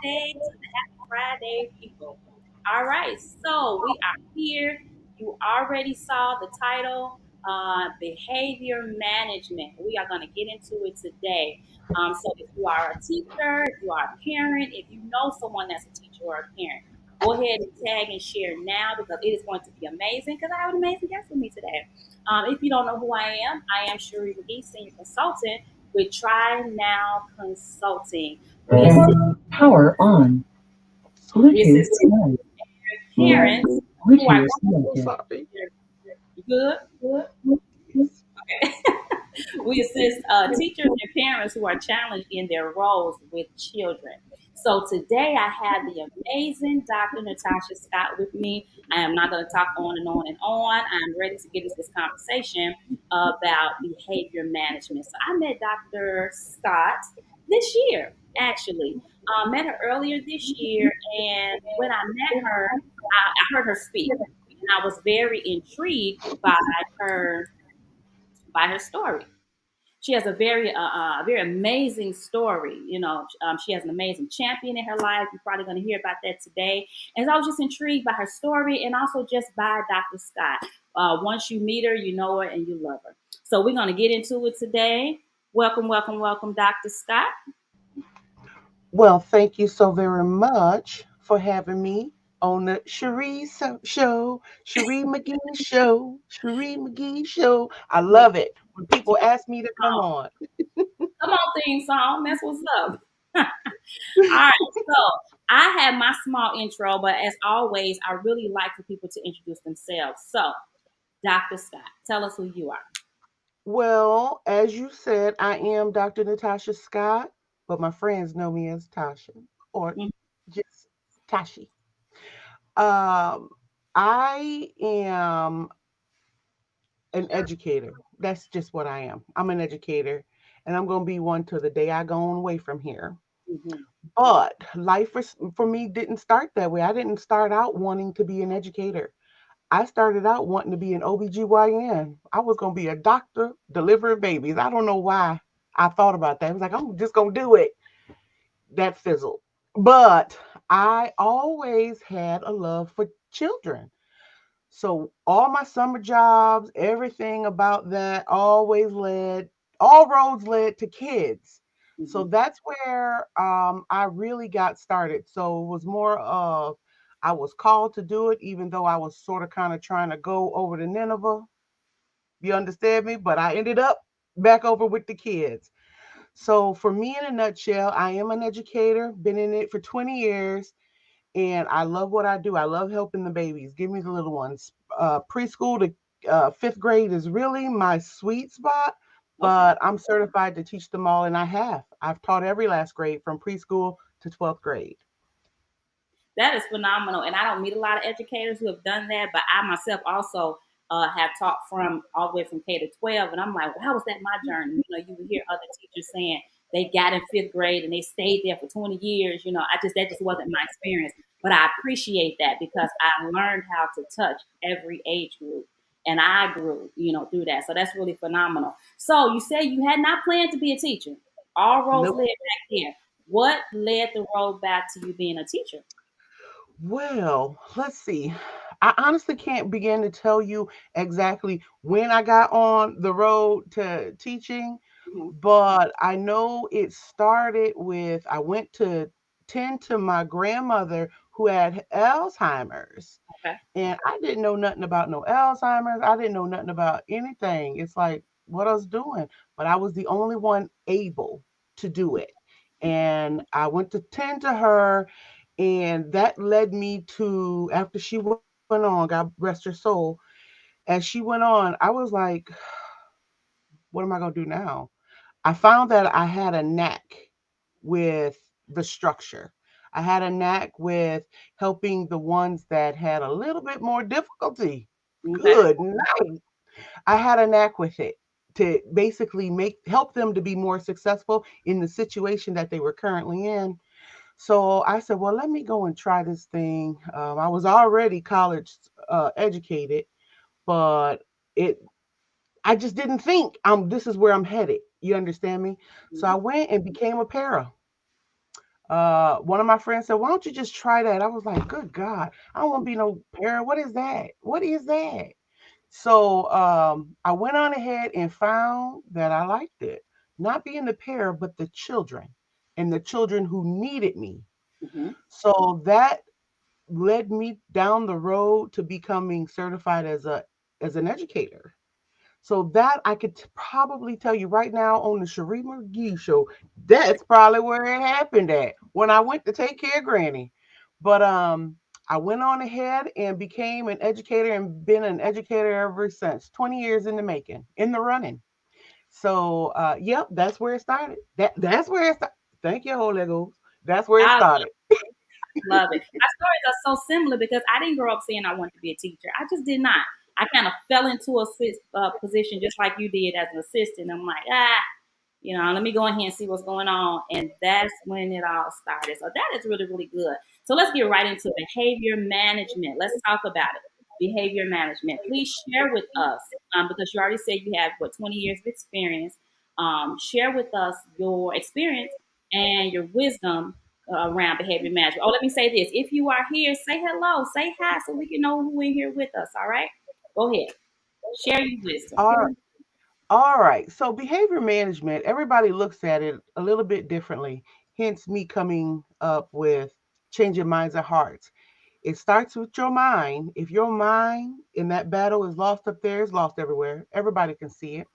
Friday to the Happy Friday people. All right, so we are here. You already saw the title, Behavior Management. We are going to get into it today. So if you are a teacher, if you are a parent, if you know someone that's a teacher or a parent, go ahead and tag and share now because it is going to be amazing because I have an amazing guest with me today. If you don't know who I am Cherie McGee, Senior Consultant with Try Now Consulting. We assist, Power on. we Bluetooth assist mode. parents who are Bluetooth going selected. through good. We assist teachers and parents who are challenged in their roles with children. So today I have the amazing Dr. Natasha Scott with me. I am not going to talk on and on and on. I'm ready to get into this conversation about behavior management. So I met Dr. Scott this year, actually. Met her earlier this year, and when I met her, I heard her speak, and I was very intrigued her by her story. She has a very amazing story. She has an amazing champion in her life. You're probably going to hear about that today. And so I was just intrigued by her story and also just by Dr. Scott. Once you meet her, you know her and you love her. So we're going to get into it today. Welcome, welcome, welcome, Dr. Scott. Well, thank you so very much for having me on the Cherie McGee Show, Cherie McGee Show. I Look, love it when people ask me to come on. come on, theme song. That's what's up. All right, so I have my small intro, but as always, I really like for people to introduce themselves. So, Dr. Scott, tell us who you are. Well, as you said, I am Dr. Natasha Scott, but my friends know me as Tasha or Mhm. just Tashi. Um, I am an educator. That's just what I am. I'm an educator, and I'm going to be one till the day I go on away from here. Mhm. But life for me didn't start that way. I didn't start out wanting to be an educator. I started out wanting to be an OBGYN. I was going to be a doctor delivering babies. I don't know why I thought about that. I was like, I'm just going to do it. That fizzled. But I always had a love for children. So all my summer jobs, everything about that all roads led to kids. So Mhm. that's where I really got started. So it was more of I was called to do it, even though I was sort of kind of trying to go over to Nineveh. You understand me? But I ended up back over with the kids. So for me, in a nutshell, I am an educator, been in it for 20 years, and I love what I do. I love helping the babies. Give me the little ones. Preschool to fifth grade is really my sweet spot, Okay. but I'm certified to teach them all, and I have. I've taught every last grade from preschool to 12th grade. That is phenomenal. And I don't meet a lot of educators who have done that, but I myself also have taught from all the way from K to 12. And I'm like, well, how was that my journey? You would hear other teachers saying they got in fifth grade and they stayed there for 20 years. That just wasn't my experience. But I appreciate that because I learned how to touch every age group. And I grew, through that. So that's really phenomenal. So you say you had not planned to be a teacher. All roads Nope. led back there. What led the road back to you being a teacher? Well, let's see. I honestly can't begin to tell you exactly when I got on the road to teaching, Mhm. but I know it started with I went to tend to my grandmother who had Alzheimer's. Okay. And I didn't know nothing about no Alzheimer's. I didn't know nothing about anything. It's like, what I was doing. But I was the only one able to do it. And I went to tend to her, and that led me to, after she went on, God rest her soul, as she went on, I was like, what am I going to do now? I found that I had a knack with the structure. I had a knack with helping the ones that had a little bit more difficulty. Okay. Good night. I had a knack with it to basically make help them to be more successful in the situation that they were currently in. So I said, well, let me go and try this thing. I was already college educated, but it I just didn't think this is where I'm headed. You understand me? So I Mhm. went and became a para. One of my friends said, "Why don't you just try that?" I was like, "Good God, I don't want to be no parent. What is that? What is that?" So I went on ahead and found that I liked it. Not being the parent, but the children and the children who needed me. Hmm. So that led me down the road to becoming certified as an educator. So that I could probably tell you right now on the Cherie McGee show, that's probably where it happened at when I went to take care of Granny. But I went on ahead and became an educator and been an educator ever since. 20 years in the making, in the running. So yep, that's where it started. That's where it started. Thank you, Holy Ghost. That's where it I started. love it. Our stories are so similar because I didn't grow up saying I wanted to be a teacher. I just did not. I kind of fell into a position just like you did as an assistant. I'm like, let me go in here and see what's going on. And that's when it all started. So that is really, really good. So let's get right into behavior management. Let's talk about it. Behavior management. Please share with us, because you already said you have, 20 years of experience. Share with us your experience and your wisdom around behavior management. Oh, let me say this. If you are here, say hello, say hi so we can know who in here with us. All right? Go ahead. Share your wisdom. All right. All right. So behavior management, everybody looks at it a little bit differently. Hence me coming up with changing minds and hearts. It starts with your mind. If your mind in that battle is lost up there, it's lost everywhere. Everybody can see it.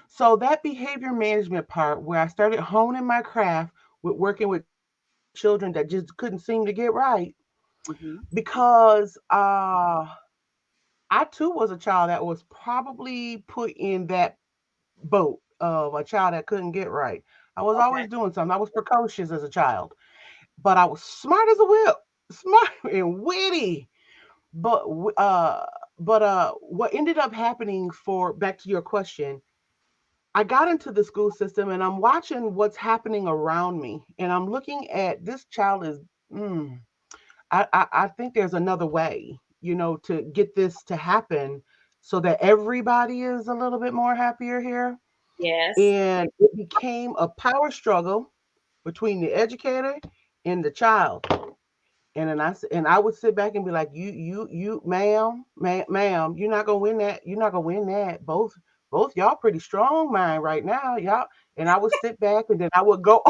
So that behavior management part where I started honing my craft with working with children that just couldn't seem to get right Hmm. because I too was a child that was probably put in that boat of a child that couldn't get right. I was Okay. always doing something. I was precocious as a child, but I was smart as a whip, smart and witty. But what ended up happening, for back to your question, I got into the school system and I'm watching what's happening around me, and I'm looking at this child is. Mm, I think there's another way, to get this to happen so that everybody is a little bit more happier here. Yes. And it became a power struggle between the educator and the child. And then I would sit back and be like, ma'am, you're not gonna win that. You're not gonna win that. Both y'all pretty strong mind right now, y'all. And I would sit back and then I would go,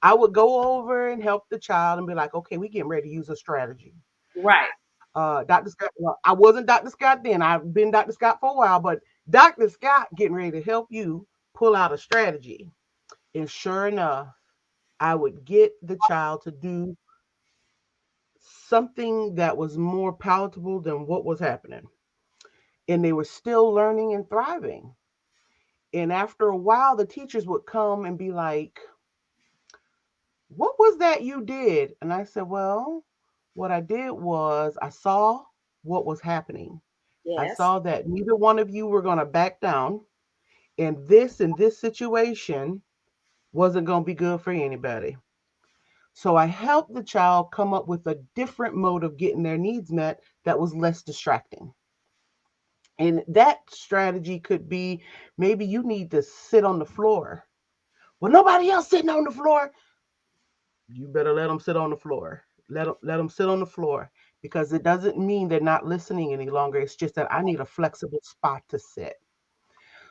I would go over and help the child and be like, okay, we getting ready to use a strategy. Right. Dr. Scott, well, I wasn't Dr. Scott then. I've been Dr. Scott for a while, but Dr. Scott getting ready to help you pull out a strategy. And sure enough, I would get the child to do something that was more palatable than what was happening. And they were still learning and thriving. And after a while, the teachers would come and be like, what was that you did? And I said, well, what I did was I saw what was happening. I Yes. saw that neither one of you were going to back down. And this situation wasn't going to be good for anybody. So I helped the child come up with a different mode of getting their needs met that was less distracting. And that strategy could be, maybe you need to sit on the floor. Well, nobody else sitting on the floor. You better let them sit on the floor. Let them sit on the floor, because it doesn't mean they're not listening any longer. It's just that I need a flexible spot to sit.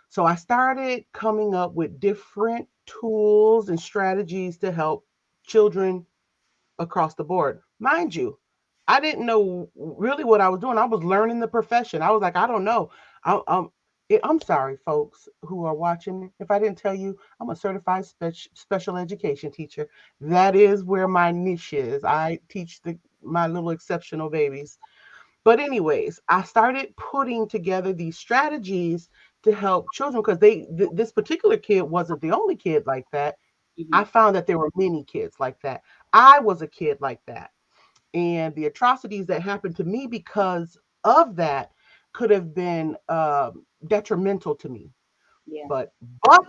So I started coming up with different tools and strategies to help children across the board. Mind you, I didn't know really what I was doing. I was learning the profession. I was like, I don't know. I'm, I'm sorry, folks who are watching. If I didn't tell you, I'm a certified special education teacher. That is where my niche is. I teach my little exceptional babies. But anyways, I started putting together these strategies to help children, because this particular kid wasn't the only kid like that. I Hmm. found that there were many kids like that. I was a kid like that. And the atrocities that happened to me because of that could have been detrimental to me. Yeah. But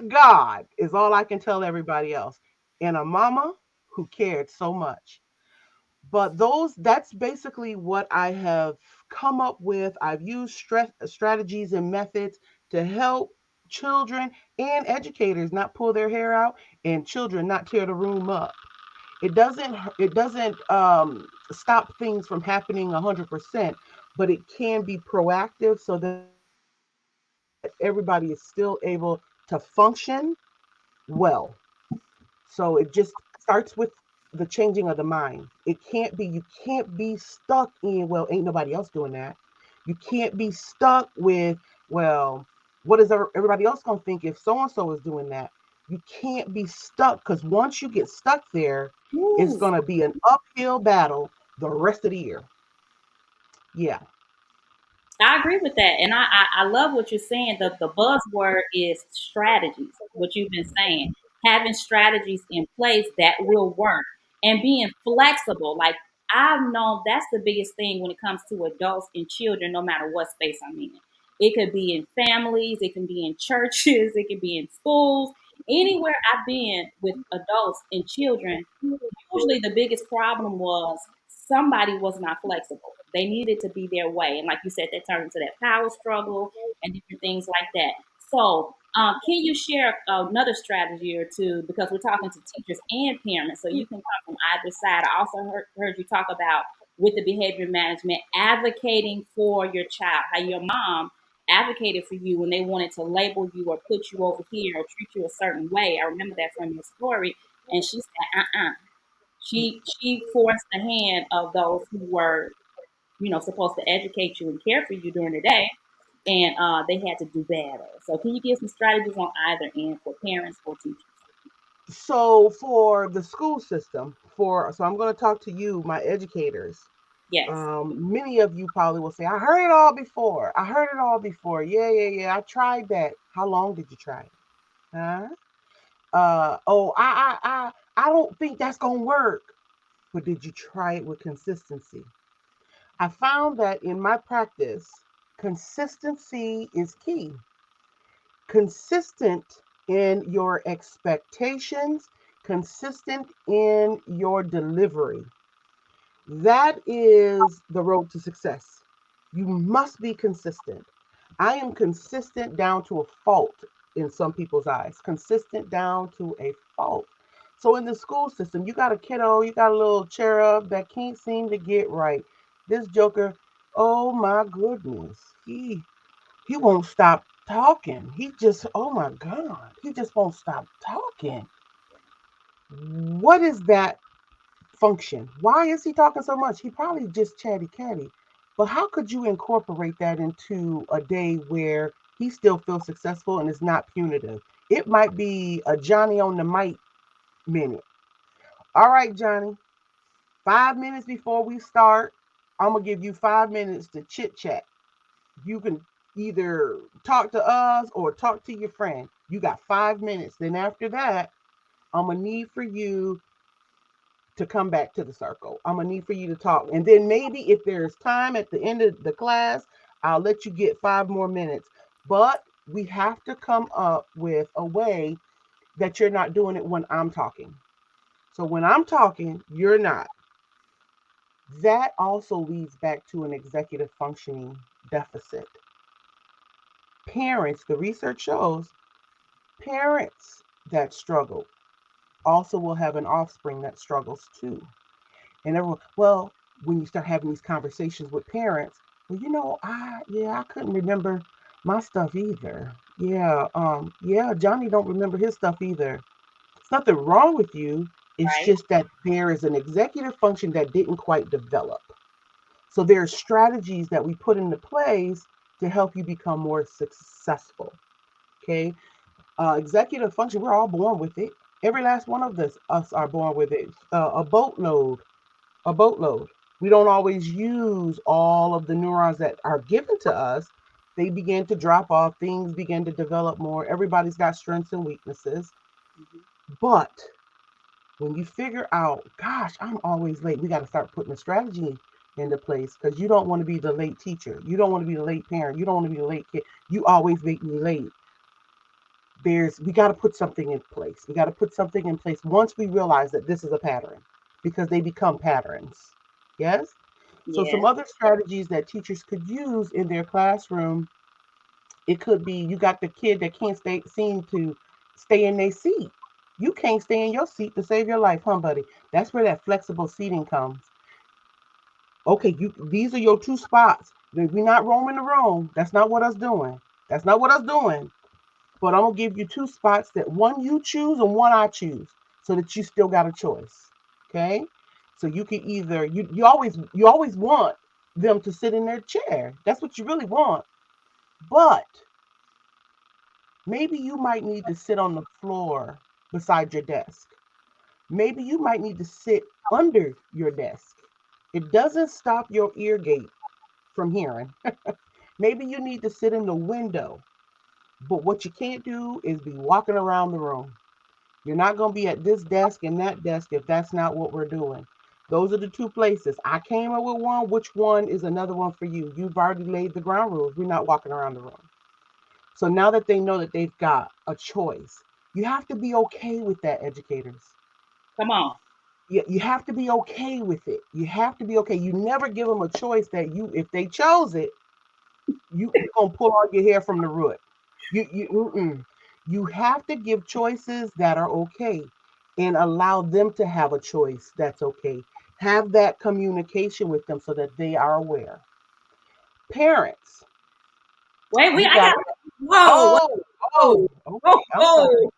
God is all I can tell everybody else. And a mama who cared so much. But that's basically what I have come up with. I've used strategies and methods to help children and educators not pull their hair out and children not tear the room up. It doesn't stop things from happening 100%, but it can be proactive so that everybody is still able to function well. So it just starts with the changing of the mind. You can't be stuck in, well, ain't nobody else doing that. You can't be stuck with, well, what is everybody else going to think if so and so is doing that? You can't be stuck, because once you get stuck there, it's Woo. going to be an uphill battle the rest of the year. Yeah. I agree with that, and I love what you're saying. The buzzword is strategies. What you've been saying, having strategies in place that will work, and being flexible. Like I've known that's the biggest thing when it comes to adults and children, no matter what space I'm in. It could be in families, it can be in churches, it can be in schools, anywhere I've been with adults and children. Usually the biggest problem was somebody was not flexible. They needed to be their way. And like you said, that turned into that power struggle and different things like that. So, can you share another strategy or two? Because we're talking to teachers and parents, so you can come from either side. I also heard you talk about with the behavior management, advocating for your child, how your mom advocated for you when they wanted to label you or put you over here or treat you a certain way. I remember that from your story. And she said, she forced the hand of those who were, supposed to educate you and care for you during the day, and they had to do better. So, can you give some strategies on either end for parents or teachers? So for the school system, so I'm going to talk to you, my educators. Yes. Many of you probably will say, I heard it all before. I heard it all before. Yeah, yeah, yeah. I tried that. How long did you try it? Huh? Oh, I don't think that's gonna work. But did you try it with consistency? I found that in my practice, consistency is key. Consistent in your expectations, consistent in your delivery. That is the road to success. You must be consistent. I am consistent down to a fault in some people's eyes, consistent down to a fault. So in the school system, you got a kiddo, you got a little cherub that can't seem to get right. This joker, oh my goodness, he won't stop talking. He just, oh my God, he just won't stop talking. What is that function? Why is he talking so much? He probably just chatty catty. But how could you incorporate that into a day where he still feels successful and is not punitive? It might be a Johnny on the mic minute. All right, Johnny, 5 minutes before we start, I'm going to give you 5 minutes to chit chat. You can either talk to us or talk to your friend. You got 5 minutes. Then after that, I'm going to need for you to come back to the circle. I'm gonna need for you to talk. And then maybe if there's time at the end of the class, I'll let you get 5 more minutes. But we have to come up with a way that you're not doing it when I'm talking. So when I'm talking, you're not. That also leads back to an executive functioning deficit. Parents, the research shows, parents that struggle also will have an offspring that struggles too. And everyone, well, when you start having these conversations with parents, well, I couldn't remember my stuff either. Yeah, Johnny don't remember his stuff either. It's nothing wrong with you. It's Right. just that there is an executive function that didn't quite develop. So there are strategies that we put into place to help you become more successful. Okay, executive function, we're all born with it. Every last one of us are born with it. A boatload. We don't always use all of the neurons that are given to us. They begin to drop off, things begin to develop more. Everybody's got strengths and weaknesses. Mhm. But when you figure out, gosh, I'm always late, we got to start putting a strategy into place, because you don't want to be the late teacher. You don't want to be the late parent. You don't want to be the late kid. You always make me late. We got to put something in place. We got to put something in place once we realize that this is a pattern, because they become patterns. Yes? So, some Yes. other strategies that teachers could use in their classroom It could be you got the kid that can't seem to stay in their seat. You can't stay in your seat to save your life, huh, buddy? That's where that flexible seating comes. Okay, these are your two spots. We're not roaming the room. That's not what us doing. That's not what us doing. But I'm gonna give you two spots that one you choose and one I choose, so that you still got a choice. Okay, so you can either you always want them to sit in their chair. That's what you really want. But maybe you might need to sit on the floor beside your desk. Maybe you might need to sit under your desk. It doesn't stop your ear gate from hearing. Maybe you need to sit in the window. But what you can't do is be walking around the room. You're not going to be at this desk and that desk if that's not what we're doing. Those are the two places. I came up with one. Which one is another one for you? You've already laid the ground rules. We're not walking around the room. So now that they know that they've got a choice, you have to be okay with that, educators. Come on. You have to be okay with it. You have to be okay. You never give them a choice that if they chose it, you're gonna pull all your hair from the root. You have to give choices that are okay, and allow them to have a choice that's okay. Have that communication with them so that they are aware. Parents, Wait, we I got. got. Whoa, Oh, whoa, oh, okay. whoa, I'm sorry. whoa.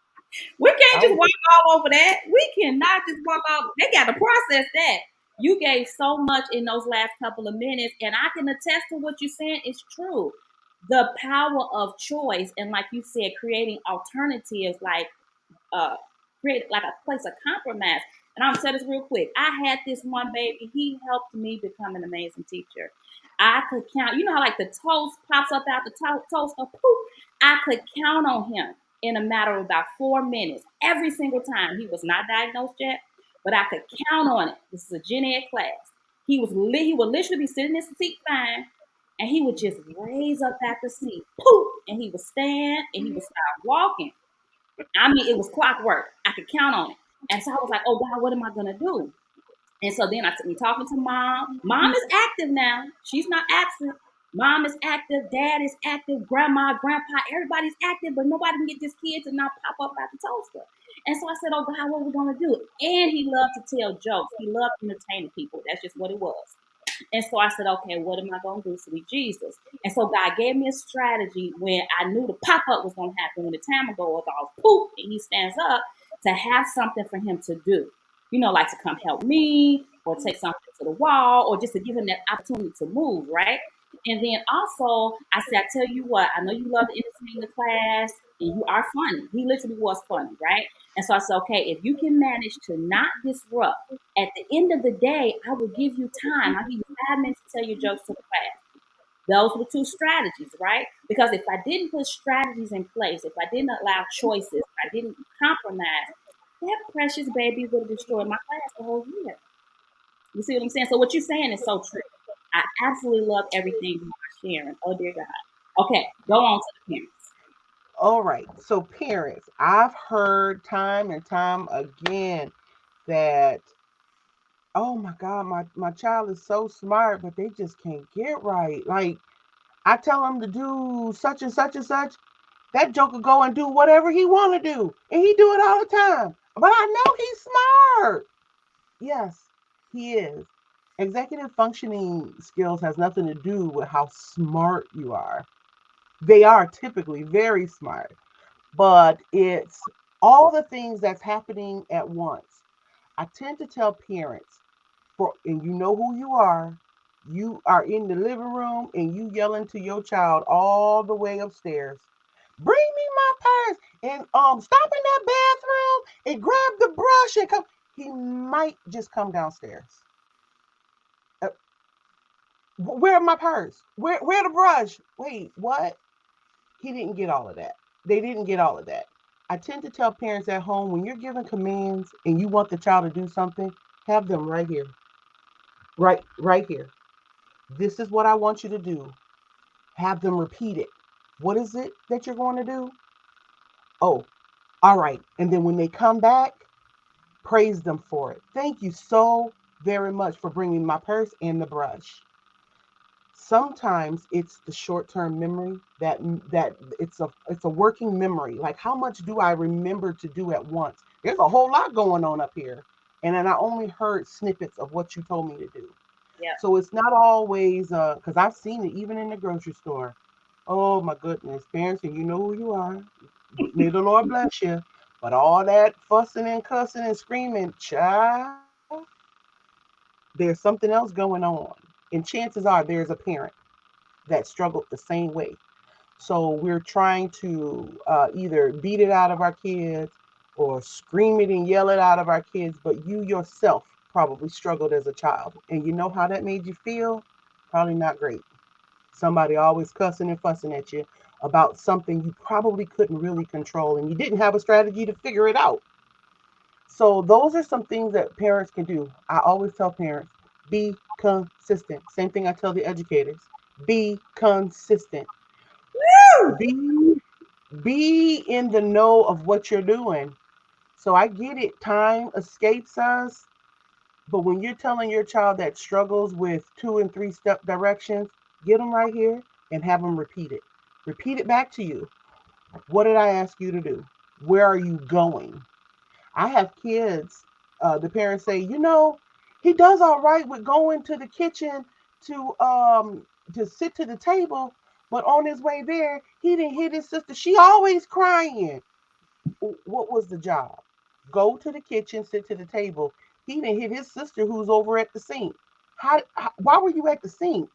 We can't I just was. walk all over that. We cannot just walk all. They got to process that. You gave so much in those last couple of minutes, and I can attest to what you're saying is true. The power of choice, and like you said, creating alternatives, like uh, create like a place of compromise. And I'm gonna say this real quick. I had this one baby. He helped me become an amazing teacher. I could count. You know how like the toast pops up out the toaster, poof. I could count on him in a matter of about 4 minutes every single time. He was not diagnosed yet, but I could count on it. This is a gen ed class. He would literally be sitting in his seat fine, and he would just raise up at the seat, poof, and he would stand and he would start walking. I mean, it was clockwork. I could count on it. And so I was like, oh God, what am I gonna do? And so then I'm talking to mom. Mom is active now. She's not absent. Mom is active. Dad is active. Grandma, grandpa, everybody's active, but nobody can get this kid to not pop up at the toaster. And so I said, oh God, what are we gonna do? And he loved to tell jokes. He loved entertaining people. That's just what it was. And so I said, okay, what am I going to do, sweet Jesus? And so God gave me a strategy when I knew the pop up was going to happen, when the timer goes off, poof, and he stands up, to have something for him to do. You know, like to come help me or take something to the wall or just to give him that opportunity to move, right? And then also, I said, I tell you what, I know you love to entertain the class and you are funny. He literally was funny, right? And so I said, okay, if you can manage to not disrupt, at the end of the day, I will give you time. I'll give you 5 minutes to tell your jokes to the class. Those were two strategies, right? Because if I didn't put strategies in place, if I didn't allow choices, if I didn't compromise, that precious baby would have destroyed my class the whole year. You see what I'm saying? So what you're saying is so true. I absolutely love everything you are sharing. Oh dear God. Okay, go on to the parents. All right. So parents, I've heard time and time again that, oh my God, my child is so smart, but they just can't get right. Like, I tell them to do such and such and such, that joker go and do whatever he want to do, and he do it all the time. But I know he's smart. Yes, he is. Executive functioning skills has nothing to do with how smart you are. They are typically very smart, but it's all the things that's happening at once. I tend to tell parents, and you know who you are. You are in the living room and you yelling to your child all the way upstairs. Bring me my purse and stop in that bathroom and grab the brush and come. He might just come downstairs. Uh, where my purse? Where the brush? Wait, what? He didn't get all of that. They didn't get all of that. I tend to tell parents at home, when you're giving commands and you want the child to do something, have them right here. Right here. This is what I want you to do. Have them repeat it. What is it that you're going to do? Oh, all right. And then when they come back, praise them for it. Thank you so very much for bringing my purse and the brush. Sometimes it's the short-term memory that it's a working memory. Like how much do I remember to do at once? There's a whole lot going on up here. And then I only heard snippets of what you told me to do. Yep. So it's not always because I've seen it even in the grocery store. Oh my goodness, parents, and you know who you are. May the Lord bless you. But all that fussing and cussing and screaming, child, there's something else going on. And chances are there's a parent that struggled the same way. So we're trying to either beat it out of our kids or scream it and yell it out of our kids, but you yourself probably struggled as a child. And you know how that made you feel? Probably not great. Somebody always cussing and fussing at you about something you probably couldn't really control and you didn't have a strategy to figure it out. So those are some things that parents can do. I always tell parents, be consistent. Same thing I tell the educators. Be consistent. Woo! Be be in the know of what you're doing. So I get it, time escapes us, but when you're telling your child that struggles with 2 and 3 step directions, get them right here and have them repeat it. Repeat it back to you. What did I ask you to do? Where are you going? I have kids, the parents say, he does all right with going to the kitchen to to sit to the table, but on his way there, he didn't hit his sister. She always crying. What was the job? Go to the kitchen, sit to the table. He didn't hit his sister who's over at the sink. Why were you at the sink?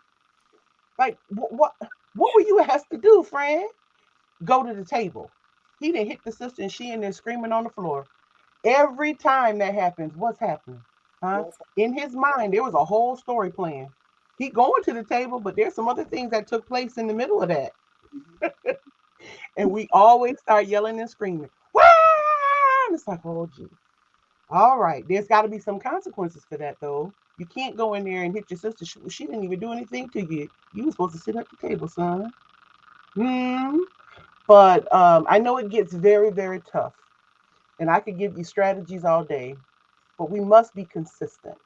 Like what were you asked to do, friend? Go to the table. He didn't hit the sister and she in there screaming on the floor. Every time that happens, what's happening? Huh? Yes. In his mind, there was a whole story plan. He going to the table, but there's some other things that took place in the middle of that. Mhm. And we always start yelling and screaming. Wah! It's like, oh gee. All right. There's got to be some consequences for that, though. You can't go in there and hit your sister. She didn't even do anything to you. You were supposed to sit at the table, son. Hmm. But I know it gets very, very tough. And I could give you strategies all day, but we must be consistent.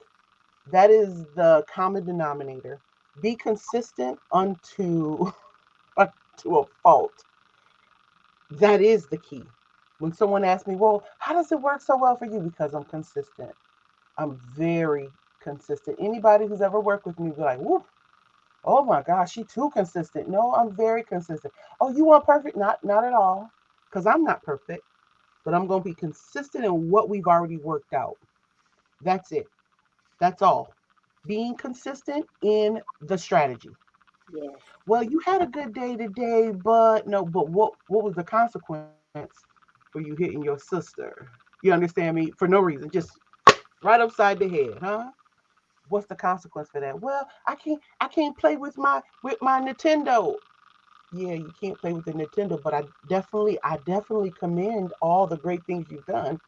That is the common denominator. Be consistent unto unto a fault. That is the key. When someone asks me, "Well, how does it work so well for you?" Because I'm consistent. I'm very consistent. Anybody who's ever worked with me be like, "Whoop, oh my gosh, she too consistent." No, I'm very consistent. Oh, you want perfect? Not at all. Because I'm not perfect. But I'm going to be consistent in what we've already worked out. That's it. That's all. Being consistent in the strategy. Yes. Well, you had a good day today, but no, but what was the consequence for you hitting your sister? You understand me? For no reason, just right upside the head, huh? What's the consequence for that? Well, I can't play with my Nintendo. Yeah, you can't play with the Nintendo, but I definitely commend all the great things you've done,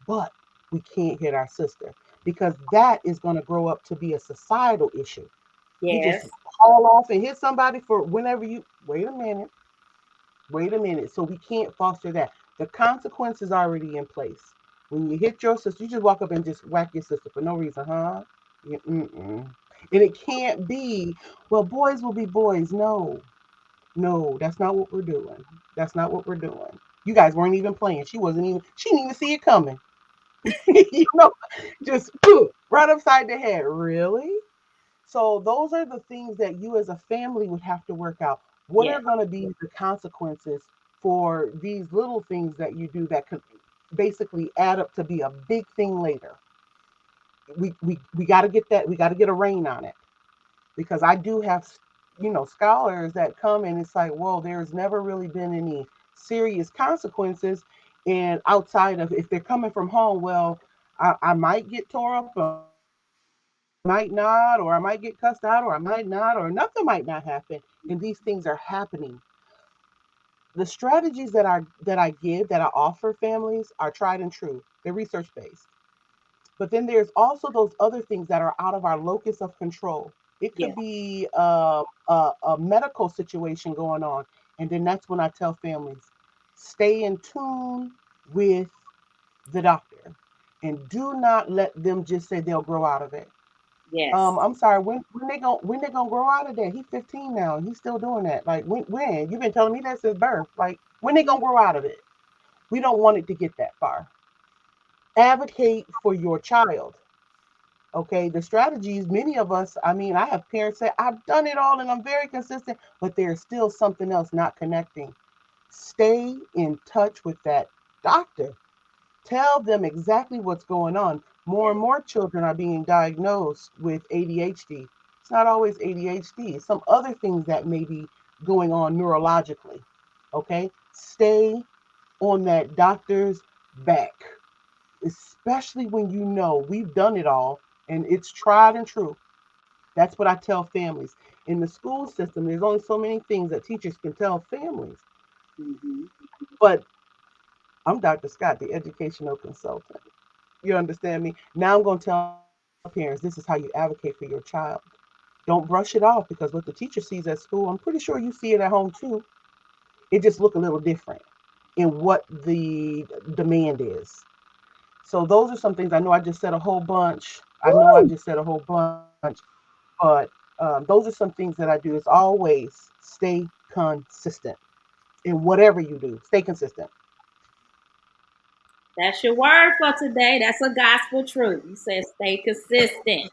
but we can't hit our sister because that is going to grow up to be a societal issue. You just Yes. haul off and hit somebody for whenever you wait a minute, wait a minute. So we can't foster that. The consequence is already in place. When you hit your sister, you just walk up and just whack your sister for no reason, huh? Mm-mm. And it can't be, well, boys will be boys. No, no, that's not what we're doing. That's not what we're doing. You guys weren't even playing. She didn't even see it coming. you know, just right upside the head. Really? So those are the things that you as a family would have to work out. What are Yes. going to be the consequences for these little things that you do that could basically add up to be a big thing later? We got to get that. We got to get a rein on it because I do have scholars that come and it's like, whoa, there's never really been any serious consequences, and outside of if they're coming from home, well, I might get tore up, or I might not, or I might get cussed out, or I might not, or nothing might not happen, and these things are happening. The strategies that I give, that I offer families, are tried and true. They're research based. But then there's also those other things that are out of our locus of control. It Yes. could be a medical situation going on. And then that's when I tell families, stay in tune with the doctor and do not let them just say they'll grow out of it. Yes. I'm sorry. When they gonna grow out of that? He's 15 now. And he's still doing that. Like when? You've been telling me that since birth. Like when they gonna grow out of it? We don't want it to get that far. Advocate for your child. Okay, the strategies, many of us, I mean, I have parents say, I've done it all and I'm very consistent, but there's still something else not connecting. Stay in touch with that doctor. Tell them exactly what's going on. More Yes. and more children are being diagnosed with ADHD. It's not always ADHD, it's some other things that may be going on neurologically. Okay, stay on that doctor's back, especially when you know we've done it all and it's tried and true. That's what I tell families. In the school system, there's only so many things that teachers can tell families. Mm-hmm. But I'm Dr. Scott, the educational consultant. You understand me? Now I'm going to tell parents this is how you advocate for your child. Don't brush it off because what the teacher sees at school, I'm pretty sure you see it at home too. It just look a little different in what the demand is. So those are some things. I know I just said a whole bunch. I know I Woo! just said a whole bunch, but those are some things that I do. Is always stay consistent in whatever you do. Stay consistent. That's your word for today. That's a gospel truth. You said stay consistent.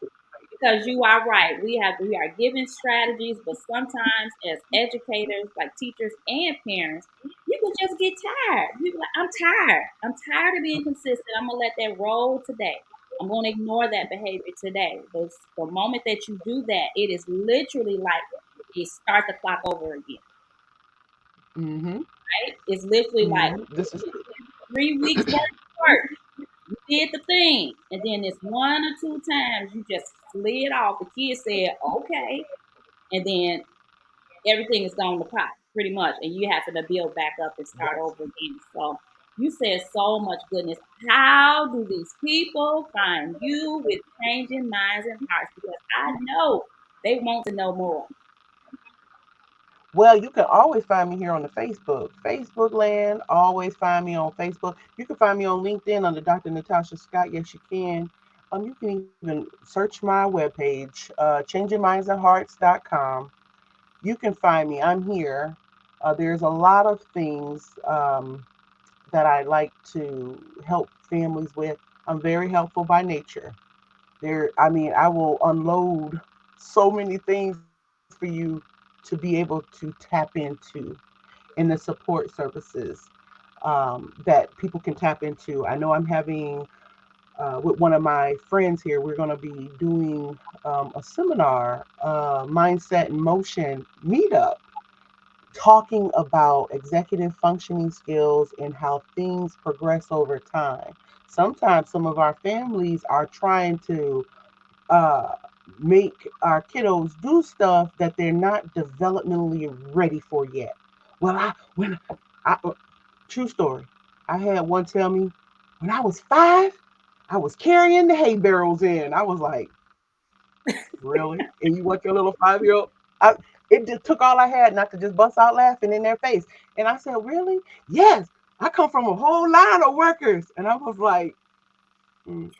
Because you are right. We are given strategies, but sometimes as educators, like teachers and parents, you can just get tired. You be like, I'm tired. I'm tired of being consistent. I'm gonna let that roll today. I'm gonna ignore that behavior today. But the moment that you do that, it is literally like you start the clock over again. Mm-hmm. Right? It's literally like Mm-hmm. This is 3 weeks worth of work. You did the thing, and then it's 1 or 2 times you just slid off. The kid said, "Okay," and then everything is gone to pot pretty much, and you have to build back up and start yes. over again. So you said so much goodness. How do these people find you with changing minds and hearts? Because I know they want to know more. Well, you can always find me here on the Facebook land. Always find me on Facebook. You can find me on LinkedIn under Dr. Natasha Scott. Yes, you can. You can even search my webpage, changingmindsandhearts.com. You can find me. I'm here. There's a lot of things that I like to help families with. I'm very helpful by nature. I mean, I will unload so many things for you to be able to tap into in the support services that people can tap into. I know I'm having with one of my friends here, we're going to be doing a seminar, mindset and motion meetup, talking about executive functioning skills and how things progress over time. Sometimes some of our families are trying to uh, make our kiddos do stuff that they're not developmentally ready for yet. Well, I true story, I had one tell me when I was 5, I was carrying the hay barrels in. I was like, really? And you want your little 5-year-old? I, it just took all I had not to just bust out laughing in their face. And I said, really? Yes. I come from a whole line of workers. And I was like, mm,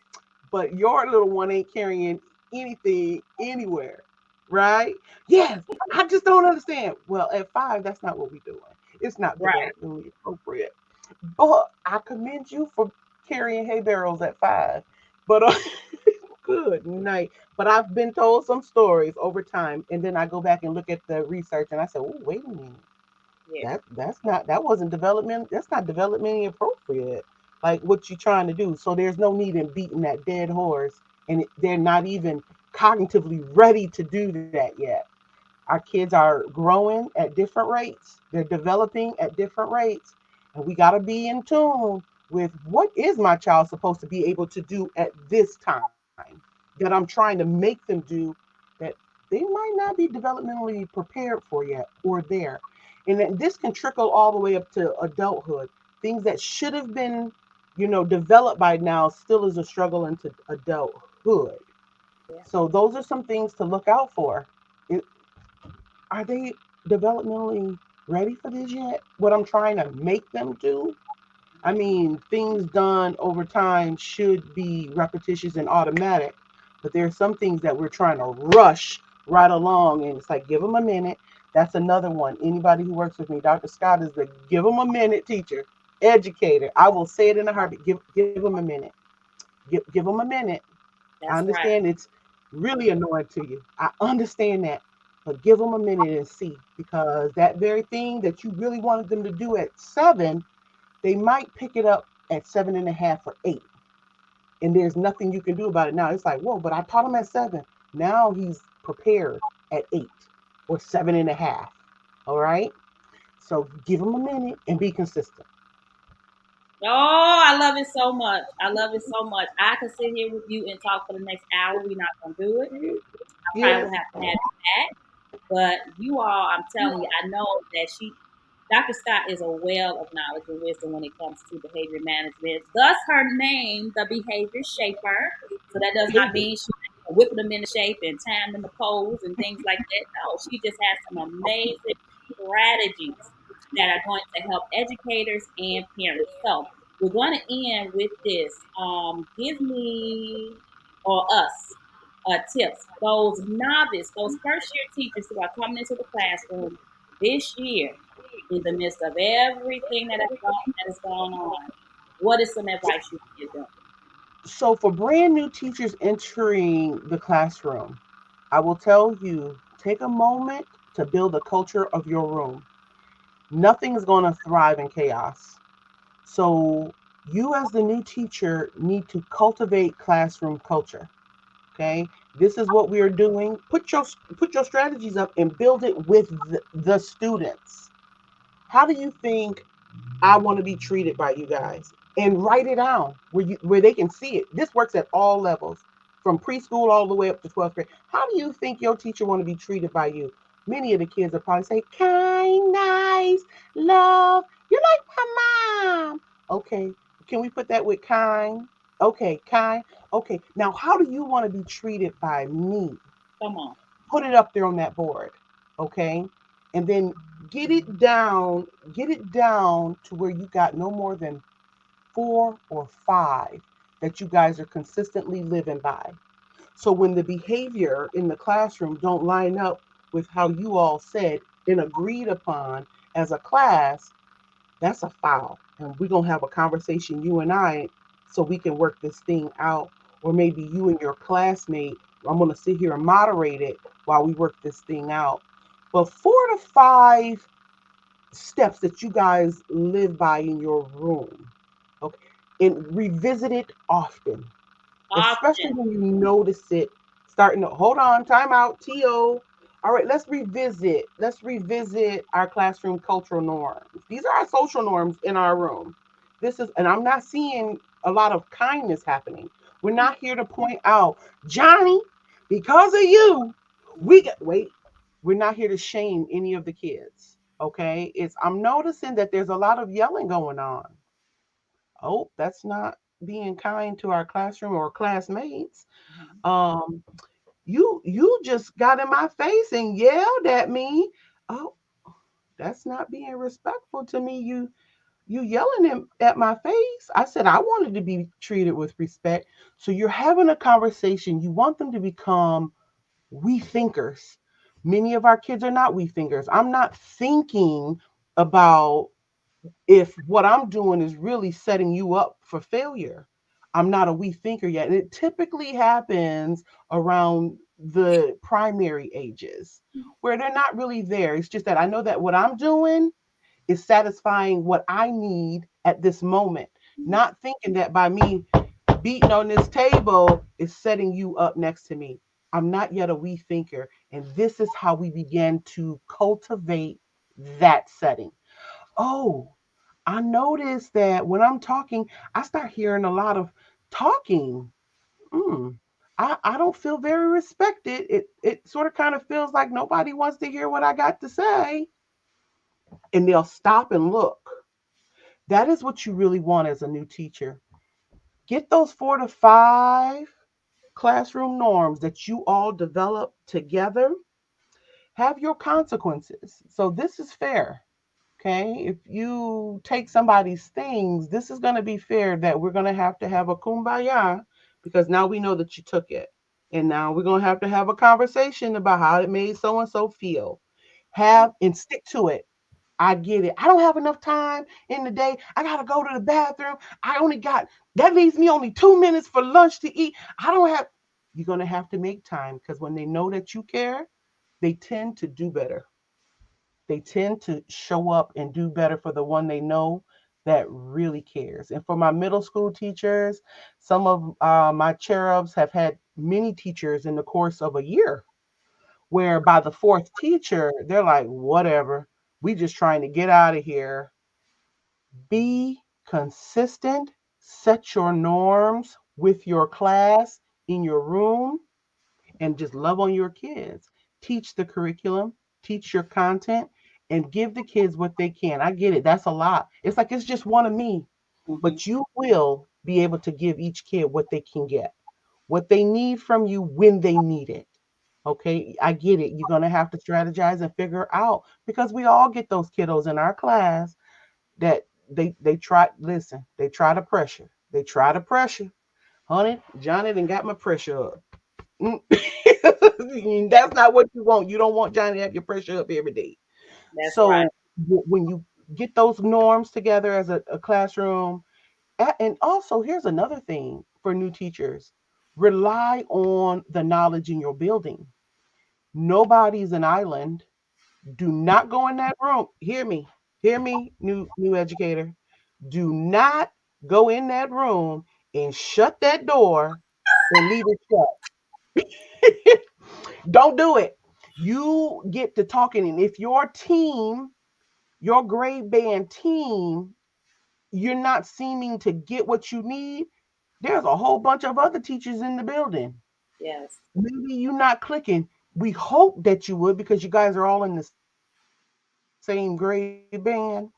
but your little one ain't carrying anything anywhere, right? Yes, I just don't understand. Well, at 5, that's not what we're doing. It's not Right. developmentally appropriate. But I commend you for carrying hay barrels at 5. But good night. But I've been told some stories over time, and then I go back and look at the research, and I say, "Oh, wait a minute, Yeah. that wasn't development. That's not developmentally appropriate. Like what you're trying to do. So there's no need in beating that dead horse, and they're not even cognitively ready to do that yet. Our kids are growing at different rates. They're developing at different rates, and we got to be in tune with what is my child supposed to be able to do at this time that I'm trying to make them do that they might not be developmentally prepared for yet or there. And then this can trickle all the way up to adulthood. Things that should have been, developed by now still is a struggle into adulthood. Yeah. So those are some things to look out for. It, are they developmentally ready for this yet? What I'm trying to make them do? I mean, things done over time should be repetitious and automatic, but there are some things that we're trying to rush right along, and it's like, give them a minute. That's another one. Anybody who works with me, Dr. Scott is the give them a minute teacher, educator. I will say it in a heartbeat. Give them a minute. Give them a minute. I That's right. understand it's really annoying to you. I understand that. But give them a minute and see, because that very thing that you really wanted them to do at 7, they might pick it up at 7.5 or 8. And there's nothing you can do about it now. It's like, whoa, but I taught him at 7. Now he's prepared at 8 or 7.5. All right. So give him a minute and be consistent. Oh, I love it so much. I love it so much. I could sit here with you and talk for the next hour. We're not gonna do it. I probably Yes. will have to have you back. But you all, I'm telling you, I know that Dr. Scott is a well of knowledge and wisdom when it comes to behavior management. Thus, her name, the behavior shaper. So that does not Behavior. mean she's whipping them into shape and tying them to pose and things like that. No, she just has some amazing strategies that are going to help educators and parents. So we're going to end with this. Give me or us tips. Those novice, those first year teachers who are coming into the classroom this year, in the midst of everything that is going on, what is some advice you give them? So, for brand new teachers entering the classroom, I will tell you, take a moment to build a culture of your room. Nothing is going to thrive in chaos. So, you as the new teacher need to cultivate classroom culture. Okay, this is what we are doing. Put your strategies up and build it with the students. How do you think I want to be treated by you guys? And write it down where they can see it. This works at all levels, from preschool all the way up to 12th grade. How do you think your teacher want to be treated by you? Many of the kids will probably say, kind, nice, love. You're like my mom. Okay, can we put that with kind? Okay, kind. Okay, now how do you want to be treated by me? Come on. Put it up there on that board. Okay, and then get it down to where you got no more than 4 or 5 that you guys are consistently living by. So when the behavior in the classroom don't line up with how you all said and agreed upon as a class, that's a foul. And we're going to have a conversation, you and I, so we can work this thing out. Or maybe you and your classmate, I'm going to sit here and moderate it while we work this thing out. But 4 to 5 steps that you guys live by in your room. Okay. And revisit it often, especially Often. when you notice it starting to hold on, time out, TO. All right, let's revisit. Let's revisit our classroom cultural norms. These are our social norms in our room. This is, and I'm not seeing a lot of kindness happening. We're not here to point out, Johnny, because of you, we got, wait, we're not here to shame any of the kids. Okay. I'm noticing that there's a lot of yelling going on. Oh, that's not being kind to our classroom or classmates. Mhm. Um, you just got in my face and yelled at me. Oh, that's not being respectful to me. You yelling at my face. I said I wanted to be treated with respect. So you're having a conversation. You want them to become we thinkers. Many of our kids are not we thinkers. I'm not thinking about if what I'm doing is really setting you up for failure. I'm not a we thinker yet. And it typically happens around the primary ages where they're not really there. It's just that I know that what I'm doing is satisfying what I need at this moment, not thinking that by me beating on this table is setting you up next to me. I'm not yet a we thinker. And this is how we begin to cultivate that setting. Oh, I noticed that when I'm talking, I start hearing a lot of talking. Mm. I don't feel very respected. It sort of kind of feels like nobody wants to hear what I got to say. And they'll stop and look. That is what you really want as a new teacher. Get those 4 to 5 classroom norms that you all develop together. Have your consequences. So this is fair. Okay, if you take somebody's things, this is going to be fair that we're going to have a kumbaya because now we know that you took it. And now we're going to have a conversation about how it made so and so feel. Have and stick to it. I get it. I don't have enough time in the day. I got to go to the bathroom. That leaves me only 2 minutes for lunch to eat. I don't have, you're going to have to make time because when they know that you care, they tend to do better. They tend to show up and do better for the one they know that really cares. And for my middle school teachers, some of my cherubs have had many teachers in the course of a year, where by the fourth teacher, they're like, whatever, we just trying to get out of here. Be consistent, set your norms with your class in your room, and just love on your kids. Teach the curriculum, teach your content, and give the kids what they can. I get it. That's a lot. It's like it's just one of me, Mm-hmm. but you will be able to give each kid what they can get, what they need from you when they need it. Okay, I get it. You're going to have to strategize and figure out because we all get those kiddos in our class that they try listen, they try to pressure. They try to pressure. Honey, Johnny done got my pressure up. That's not what you want. You don't want Johnny to have your pressure up every day. That's right. So when you get those norms together as a classroom, and also here's another thing for new teachers: rely on the knowledge in your building. Nobody's an island. Do not go in that room. Hear me, new educator. Do not go in that room and shut that door and leave it shut. Don't do it. You get to talking, and if your team, your grade band team, you're not seeming to get what you need, there's a whole bunch of other teachers in the building. Yes. Maybe you're not clicking. We hope that you would because you guys are all in the same grade band.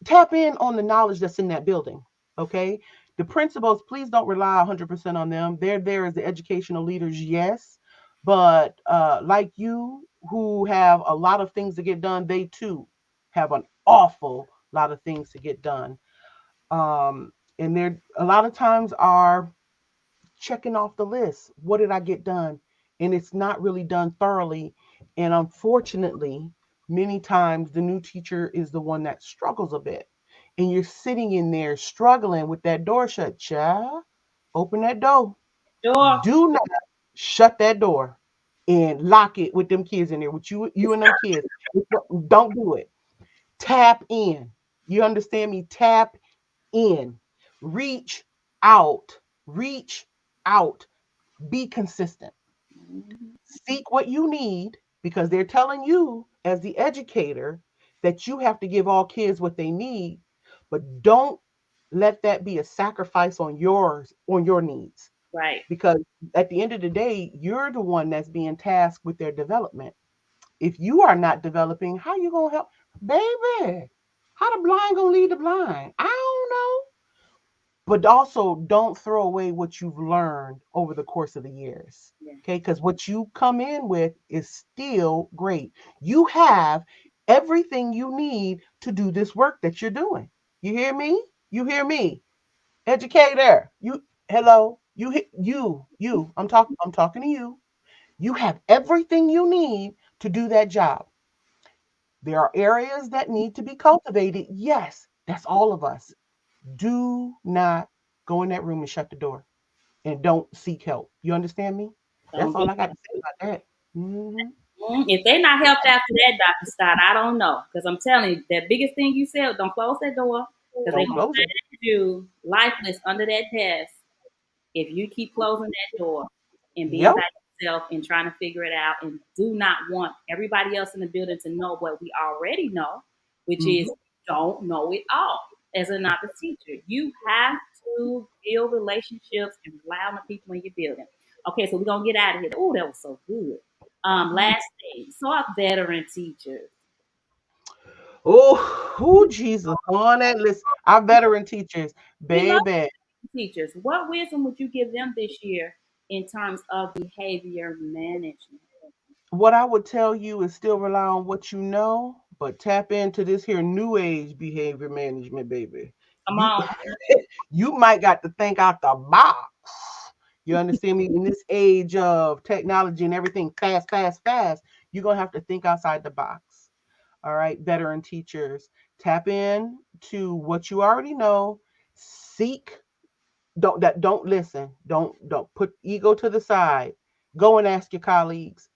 Tap in on the knowledge that's in that building. Okay. The principals, please don't rely 100% on them. They're there as the educational leaders, yes. But like you, who have a lot of things to get done, they too have an awful lot of things to get done. And they're a lot of times are checking off the list. What did I get done? And it's not really done thoroughly. And unfortunately, many times the new teacher is the one that struggles a bit. And you're sitting in there struggling with that door shut. Child, open that door. Sure. Do not shut that door and lock it with them kids in there, with you and them kids. Don't do it. Tap in. You understand me? Tap in. Reach out. Reach out. Be consistent. Mhm. Seek what you need because they're telling you, as the educator, that you have to give all kids what they need, but don't let that be a sacrifice on your needs. Right. Because at the end of the day, you're the one that's being tasked with their development. If you are not developing, how you gonna help? Baby, how the blind gonna lead the blind? I don't know. But also don't throw away what you've learned over the course of the years. Yeah. Okay, because what you come in with is still great. You have everything you need to do this work that you're doing. You hear me? You hear me? Educator, you hello, you. I'm talking to you. You have everything you need to do that job. There are areas that need to be cultivated. Yes, that's all of us. Do not go in that room and shut the door and don't seek help. You understand me? That's Don't do all I got that. to say about that. Mm-hmm. If they not helped after that, Dr. Scott, I don't know. Because I'm telling you, that biggest thing you said, don't close that door. Because they Don't going to close it. find you lifeless under that desk if you keep closing that door and being Yep. by yourself and trying to figure it out and do not want everybody else in the building to know what we already know, which is Mm-hmm. don't know it all as a novice teacher. You have to build relationships and rely on the people in your building. Okay, so we're gonna get out of here. Oh, that was so good. Last thing, so our veteran teachers. Oh, Jesus. On that list, our veteran teachers, We love baby. teachers. What wisdom would you give them this year in terms of behavior management? What I would tell you is still rely on what you know, but tap into this here new age behavior management, baby. Come You on. you might got to think out the box You understand me? In this age of technology and everything fast, fast, fast, you're going to have to think outside the box. All right, veteran teachers, tap in to what you already know. Seek, don't listen. Don't put ego to the side. Go and ask your colleagues.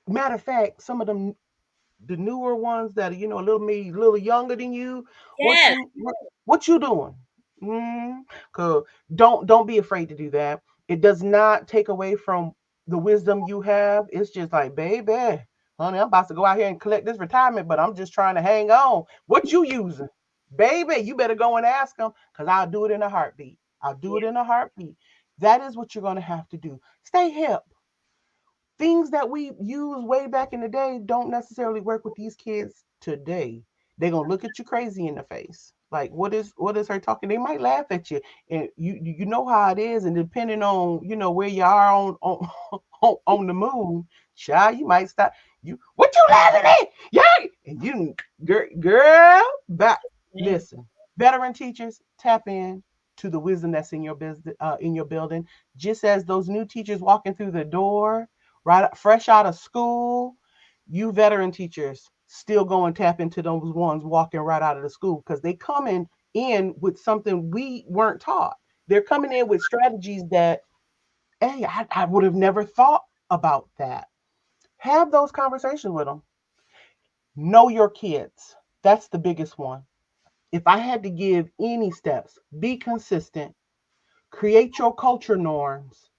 Matter of fact, some of them, the newer ones that are, a little, maybe a little younger than you, what Yes, you what you doing? Mm, Cause don't be afraid to do that. It does not take away from the wisdom you have. It's just like, baby, honey, I'm about to go out here and collect this retirement, but I'm just trying to hang on. What you using? Baby, you better go and ask them, because I'll do it in a heartbeat. I'll do it yeah, in a heartbeat. That is what you're gonna have to do. Stay hip. Things that we used way back in the day don't necessarily work with these kids today. They're gonna look at you crazy in the face. Like, what is her talking? They might laugh at you, and you know how it is. And depending on where you are on on the moon, child, you might stop. What you laughing at? Yeah, and girl, back. yeah, Listen, veteran teachers, tap in to the wisdom that's in your business, in your building. Just as those new teachers walking through the door, right, fresh out of school, you veteran teachers still go and tap into those ones walking right out of the school, because they coming in with something we weren't taught. They're coming in with strategies that, hey, I would have never thought about that. Have those conversations with them. Know your kids. That's the biggest one. If I had to give any steps, be consistent, create your culture norms,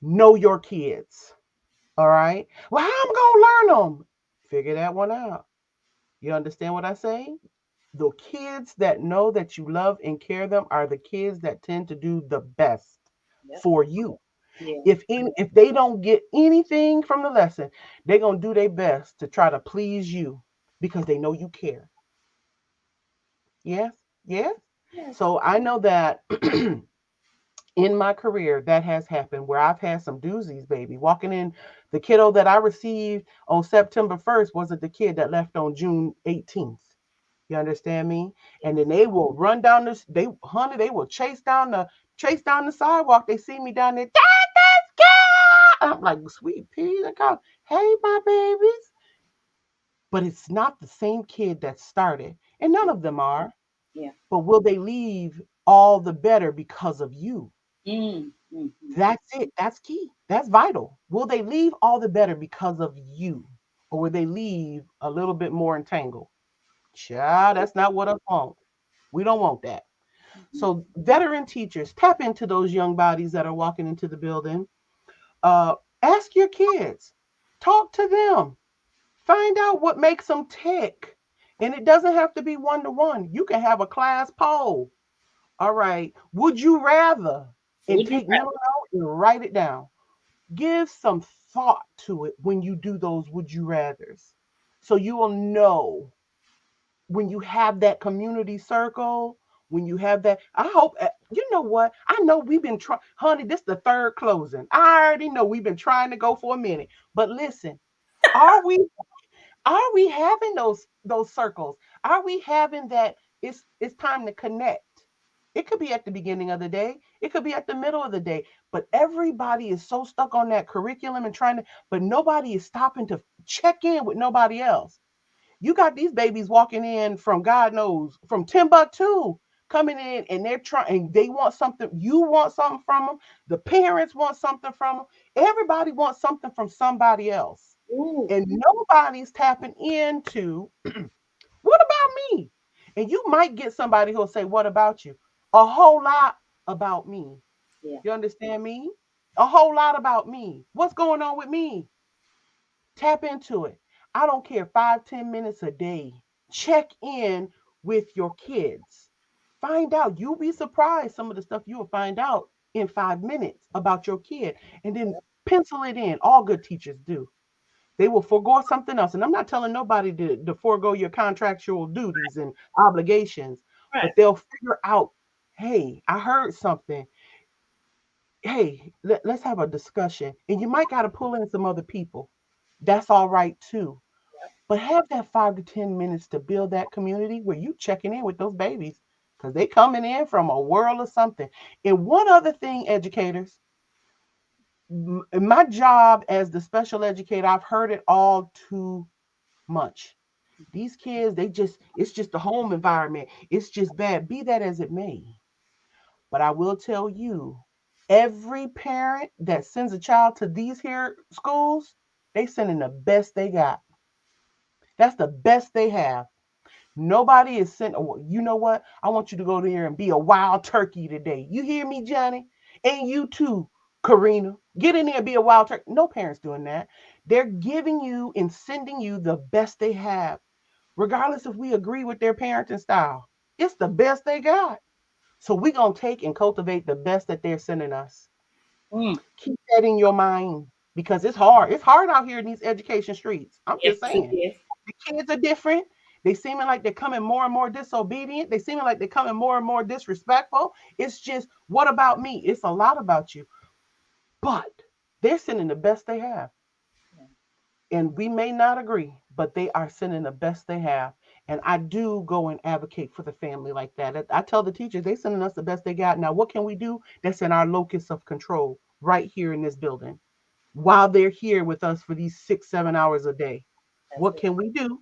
know your kids. All right. Well, how am I gonna learn them? Figure that one out. You understand what I say? The kids that know that you love and care them are the kids that tend to do the best yep, for you. yeah, If they don't get anything from the lesson, they're gonna do their best to try to please you because they know you care. Yes, yes. yes, So I know that in my career that has happened, where I've had some doozies, baby. Walking in, the kiddo that I received on September 1st wasn't the kid that left on June 18th. You understand me? yeah, And then they will run down this, they will chase down the sidewalk. They see me down there, I'm like, sweet pea, they go, hey, my babies. But it's not the same kid that started. And none yeah, of them are. yeah. But will they leave all the better because of you? That's it. That's key. That's vital. Will they leave all the better because of you? Or will they leave a little bit more entangled? Child, that's not what I want. We don't want that. Mhm. So, veteran teachers, tap into those young bodies that are walking into the building. Uh, Ask your kids, talk to them, find out what makes them tick. And it doesn't have to be one to one. You can have a class poll. All right. Would you rather? And Would you take mental note and write it down. Give some thought to it when you do those would you rathers. So you will know when you have that community circle, when you have that. I hope, you know what? I know we've been trying, honey, this is the third closing. I already know we've been trying to go for a minute. But listen, are we having those circles? Are we having that it's time to connect? It could be at the beginning of the day, it could be at the middle of the day, but everybody is so stuck on that curriculum and trying to, but nobody is stopping to check in with nobody else. You got these babies walking in from God knows, from Timbuktu, coming in, and they're trying, they want something, you want something from them, the parents want something from them, everybody wants something from somebody else. Ooh, And nobody's tapping into, what about me? And you might get somebody who'll say, what about you? A whole lot about me. yeah, You understand me? A whole lot about me. What's going on with me? Tap into it. I don't care, 5, 10 minutes a day. Check in with your kids. Find out. You'll be surprised some of the stuff you'll find out in 5 minutes about your kid. And then pencil it in. All good teachers do. They will forego something else. And I'm not telling nobody to forego your contractual duties and obligations, right. but they'll figure out, hey, I heard something. Hey, let's have a discussion. And you might got to pull in some other people. That's all right too. But have that 5 to 10 minutes to build that community where you checking in with those babies, because they coming in from a world of something. And one other thing, educators, In my job as the special educator, I've heard it all too much. These kids, it's just the home environment. It's just bad. Be that as it may. But I will tell you, every parent that sends a child to these here schools, they sending the best they got. That's the best they have. Nobody is sent. Oh, you know what? I want you to go there and be a wild turkey today. You hear me, Johnny? And you too, Karina. Get in there and be a wild turkey. No parents doing that. They're giving you and sending you the best they have, regardless if we agree with their parenting style. It's the best they got. So we're going to take and cultivate the best that they're sending us. Mm. Keep that in your mind because it's hard. It's hard out here in these education streets. I'm Yes, just it saying. is. The kids are different. They seeming like they're coming more and more disobedient. They seeming like they're coming more and more disrespectful. It's just, what about me? It's a lot about you. But they're sending the best they have. Yeah. And we may not agree, but they are sending the best they have. And I do go and advocate for the family like that. I tell the teachers, they sending us the best they got. Now, what can we do? That's in our locus of control right here in this building while they're here with us for these 6, 7 hours a day. That's What it. can we do?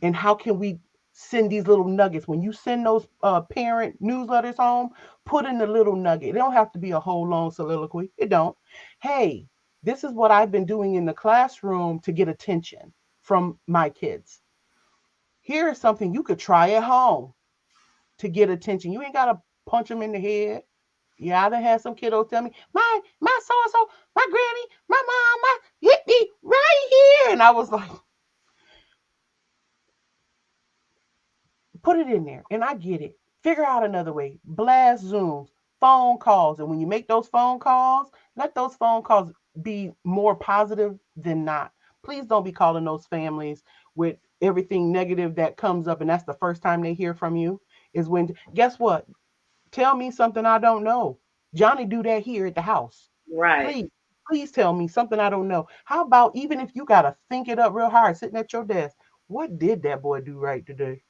And how can we send these little nuggets? When you send those parent newsletters home, put in the little nugget. It don't have to be a whole long soliloquy. It don't. Hey, this is what I've been doing in the classroom to get attention from my kids. Here is something you could try at home to get attention. You ain't got to punch them in the head. Yeah, I done had some kiddos tell me, my so and so, my granny, my mom, my hit me right here. And I was like, put it in there. And I get it. Figure out another way. Blast Zooms, phone calls. And when you make those phone calls, let those phone calls be more positive than not. Please don't be calling those families with everything negative that comes up. And that's the first time they hear from you is when, guess what? Tell me something I don't know. Johnny do that here at the house. Right. Please, please tell me something I don't know. How about even if you got to think it up real hard sitting at your desk? What did that boy do right today?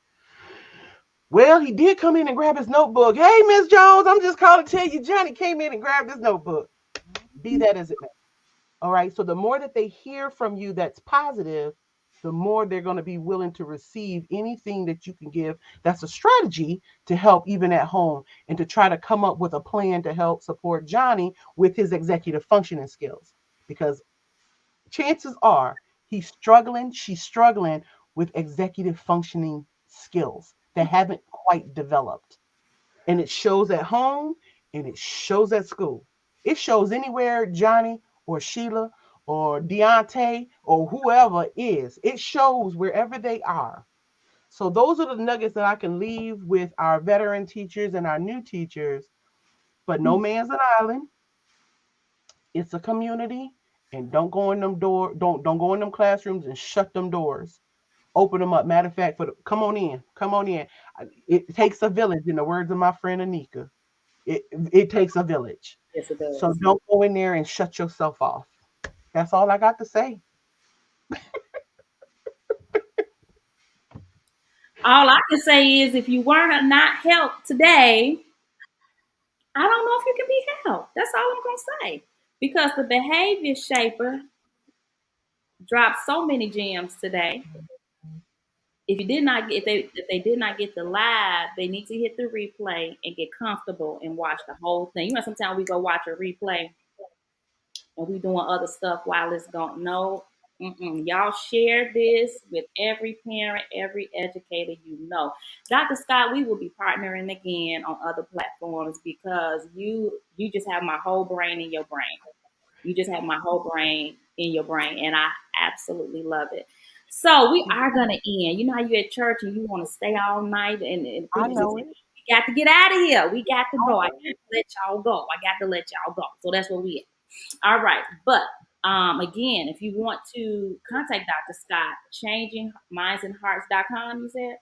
Well, he did come in and grab his notebook. Hey, Miss Jones, I'm just calling to tell you Johnny came in and grabbed his notebook. Be that as it may. All right. So the more that they hear from you that's positive, the more they're going to be willing to receive anything that you can give that's a strategy to help even at home and to try to come up with a plan to help support Johnny with his executive functioning skills. Because chances are she's struggling with executive functioning skills that haven't quite developed. And it shows at home and it shows at school. It shows anywhere Johnny or Sheila or Deontay or whoever is. It shows wherever they are. So those are the nuggets that I can leave with our veteran teachers and our new teachers. But no man's an island. It's a community. And don't go in them don't go in them classrooms and shut them doors. Open them up. Matter of fact, come on in. Come on in. It takes a village, in the words of my friend Anika. It takes a village. Yes, it So does. don't go in there and shut yourself off. That's all I got to say. All I can say is if you weren't not helped today, I don't know if you can be helped. That's all I'm gonna say. Because the behavior shaper dropped so many gems today. If you did not get if they did not get the live, they need to hit the replay and get comfortable and watch the whole thing. You know, sometimes we go watch a replay and we doing other stuff while it's going. No, y'all share this with every parent, every educator you know. Dr. Scott, we will be partnering again on other platforms because you just have my whole brain in your brain. You just have my whole brain in your brain, and I absolutely love it. So we are gonna end. You know how you at church and you want to stay all night, and I preachers just know say, it. we got to get out of here. We got to I go. I got know to it. let y'all go. I got to let y'all go. So that's what we at. All right, but again, if you want to contact Dr. Scott, changingmindsandhearts.com, you said?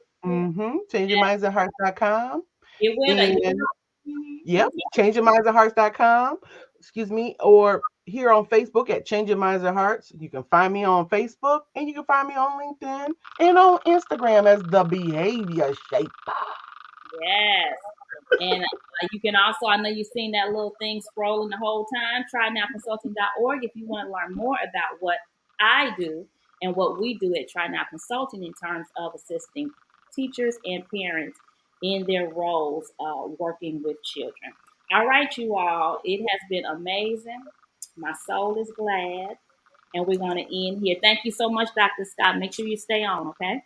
Changingmindsandhearts.com. It will. That you And mm-hmm. yep, changingmindsandhearts.com. Excuse me. Or here on Facebook at Changing Minds and Hearts. You can find me on Facebook and you can find me on LinkedIn and on Instagram as the Behavior Shaper. Yes. And you can also, I know you've seen that little thing scrolling the whole time, trynowconsulting.org if you want to learn more about what I do and what we do at Try Now Consulting in terms of assisting teachers and parents in their roles working with children. All right, you all, it has been amazing. My soul is glad. And we're going to end here. Thank you so much, Dr. Scott. Make sure you stay on, okay?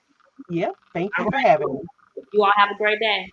Yep. Thank All you for right. having me. You all have a great day.